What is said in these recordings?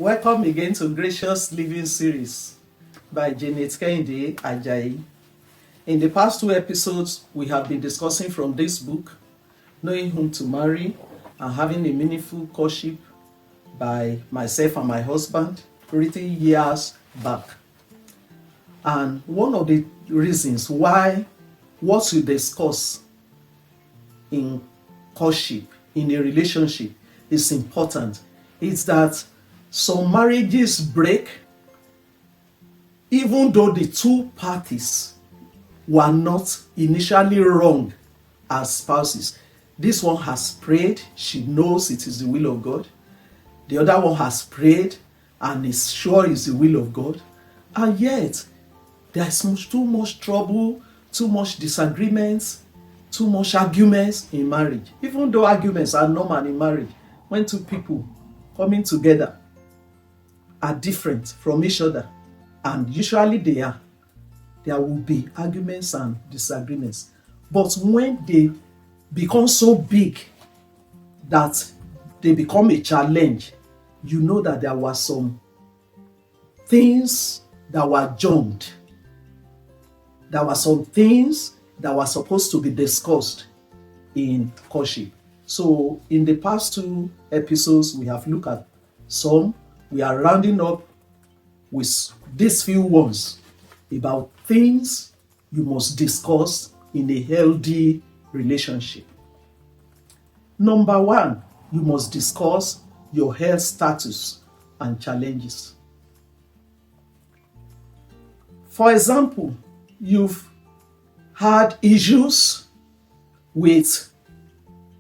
Welcome again to Gracious Living Series by Janet Kehinde Ajayi. In the past 2 episodes, we have been discussing from this book, Knowing Whom to Marry and Having a Meaningful Courtship by myself and my husband, written years back. And one of the reasons why what we discuss in courtship, in a relationship, is important is that some marriages break even though the two parties were not initially wrong as spouses. This one has prayed, she knows it is the will of God. The other one has prayed and is sure it's the will of God. And yet, there's too much trouble, too much disagreements, too much arguments in marriage. Even though arguments are normal in marriage, when two people coming together are different from each other, and usually there will be arguments and disagreements. But when they become so big that they become a challenge, you know that there were some things that were joined. There were some things that were supposed to be discussed in courtship. So in the past 2 episodes, we have looked at some. We are rounding up with these few ones about things you must discuss in a healthy relationship. Number 1, you must discuss your health status and challenges. For example, you've had issues with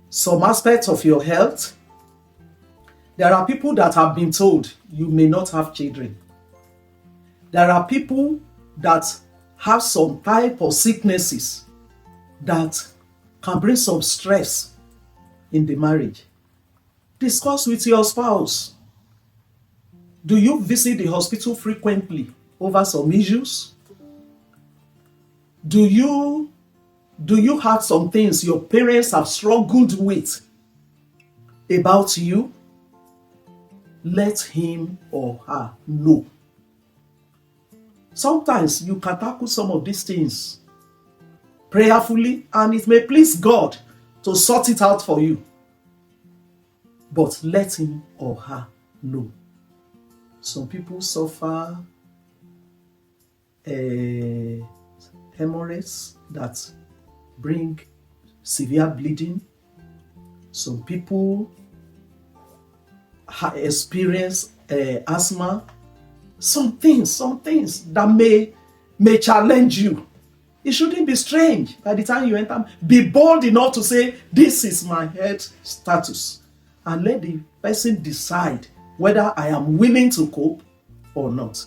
some aspects of your health. There are people that have been told you may not have children. There are people that have some type of sicknesses that can bring some stress in the marriage. Discuss with your spouse. Do you visit the hospital frequently over some issues? Do you have some things your parents have struggled with about you? Let him or her know. Sometimes you can tackle some of these things prayerfully, and it may please God to sort it out for you. But let him or her know. Some people suffer hemorrhages that bring severe bleeding. Some people experience asthma. Some things that may challenge you. It shouldn't be strange by the time you enter. Be bold enough to say, this is my health status. And let the person decide whether I am willing to cope or not.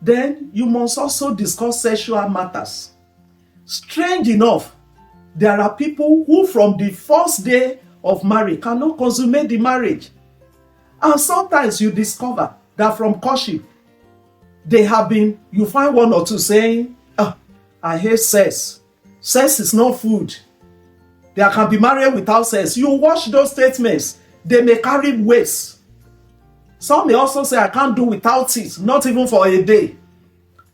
Then you must also discuss sexual matters. Strange enough, there are people who from the first day of marriage cannot consummate the marriage. And sometimes you discover that from courtship, you find 1 or 2 saying, I hate sex. Sex is not food. There can be marriage without sex. You watch those statements, they may carry weight. Some may also say, I can't do without it, not even for a day.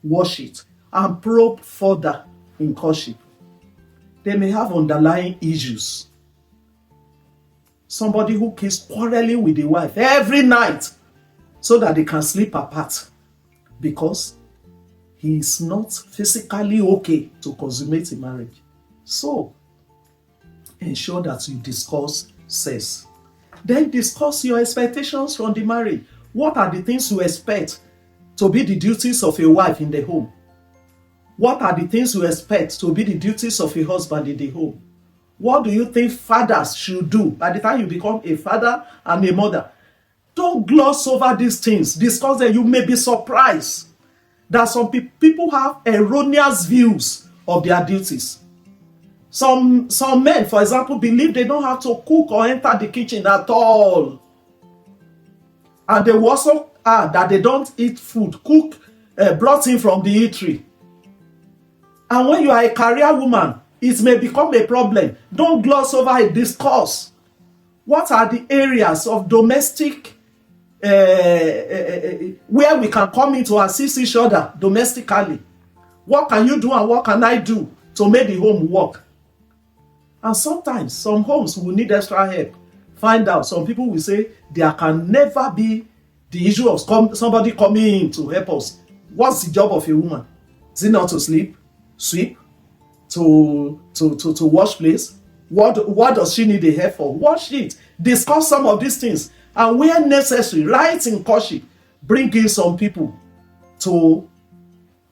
Watch it and probe further in courtship. They may have underlying issues. Somebody who keeps quarreling with the wife every night so that they can sleep apart because he is not physically okay to consummate a marriage. So, ensure that you discuss sex. Then discuss your expectations from the marriage. What are the things you expect to be the duties of a wife in the home? What are the things you expect to be the duties of a husband in the home? What do you think fathers should do by the time you become a father and a mother? Don't gloss over these things. Discuss them. You may be surprised that some people have erroneous views of their duties. Some men, for example, believe they don't have to cook or enter the kitchen at all. And they will also add that they don't eat food brought in from the eatery. And when you are a career woman, it may become a problem. Don't gloss over it. Discuss. What are the areas of domestic where we can come in to assist each other domestically. What can you do and what can I do to make the home work? And sometimes some homes will need extra help. Find out. Some people will say there can never be the issue of somebody coming in to help us. What's the job of a woman? Is it not to sleep, sweep, to wash place? What does she need the help for? Wash it. Discuss some of these things. And where necessary, right in courtship, bring in some people to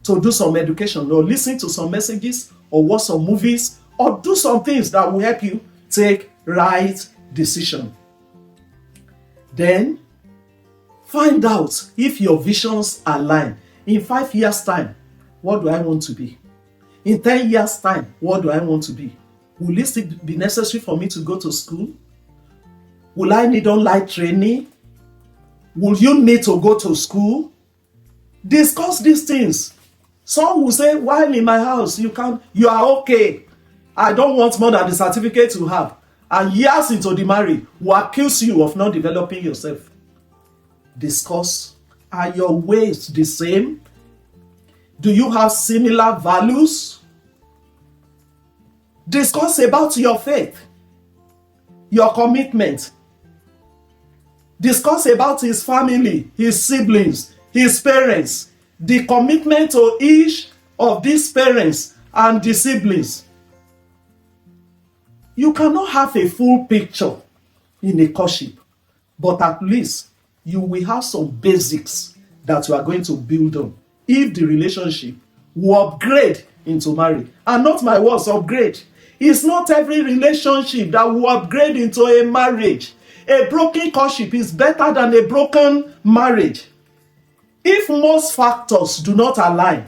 do some education or listen to some messages or watch some movies or do some things that will help you take right decision. Then find out if your visions align. In 5 years' time, what do I want to be? In 10 years' time, what do I want to be? Will it still be necessary for me to go to school? Will I need online training? Will you need to go to school? Discuss these things. Some will say, while in my house, you are okay. I don't want more than the certificate you have. And years into the marriage, will accuse you of not developing yourself. Discuss. Are your ways the same? Do you have similar values? Discuss about your faith, your commitment. Discuss about his family, his siblings, his parents, the commitment to each of these parents and the siblings. You cannot have a full picture in a courtship, but at least you will have some basics that you are going to build on if the relationship will upgrade into marriage. And not my words, upgrade. It's not every relationship that will upgrade into a marriage. A broken courtship is better than a broken marriage. If most factors do not align,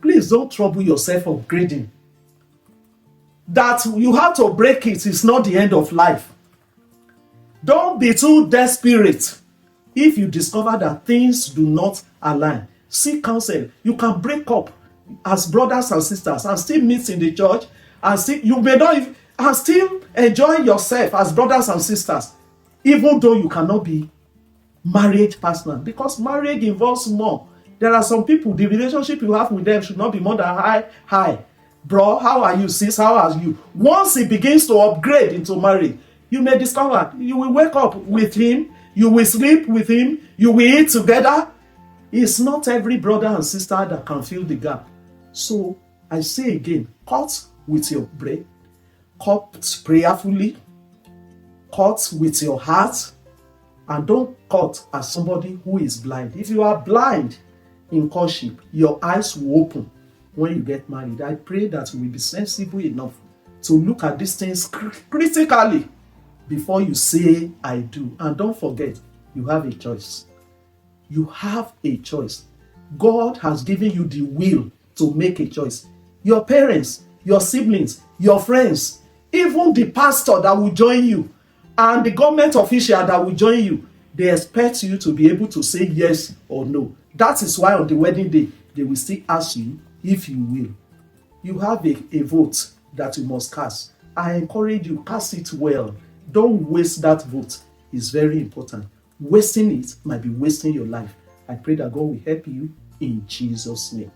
please don't trouble yourself upgrading. That you have to break it is not the end of life. Don't be too desperate if you discover that things do not align. Seek counsel. You can break up as brothers and sisters and still meet in the church and still, you may not even, and still enjoy yourself as brothers and sisters, even though you cannot be marriage partner, because marriage involves more. There are some people, the relationship you have with them should not be more than hi, bro, how are you, sis, how are you? Once it begins to upgrade into marriage, you may discover you will wake up with him, you will sleep with him, you will eat together. It's not every brother and sister that can fill the gap. So I say again, cut with your brain, cut prayerfully, cut with your heart, and don't cut as somebody who is blind. If you are blind in courtship, your eyes will open when you get married. I pray that you will be sensible enough to look at these things critically before you say, I do. And don't forget, you have a choice. You have a choice. God has given you the will to make a choice. Your parents, your siblings, your friends, even the pastor that will join you, and the government official that will join you, they expect you to be able to say yes or no. That is why on the wedding day, they will still ask you if you will. You have a vote that you must cast. I encourage you, cast it well. Don't waste that vote. It's very important. Wasting it might be wasting your life. I pray that God will help you in Jesus' name.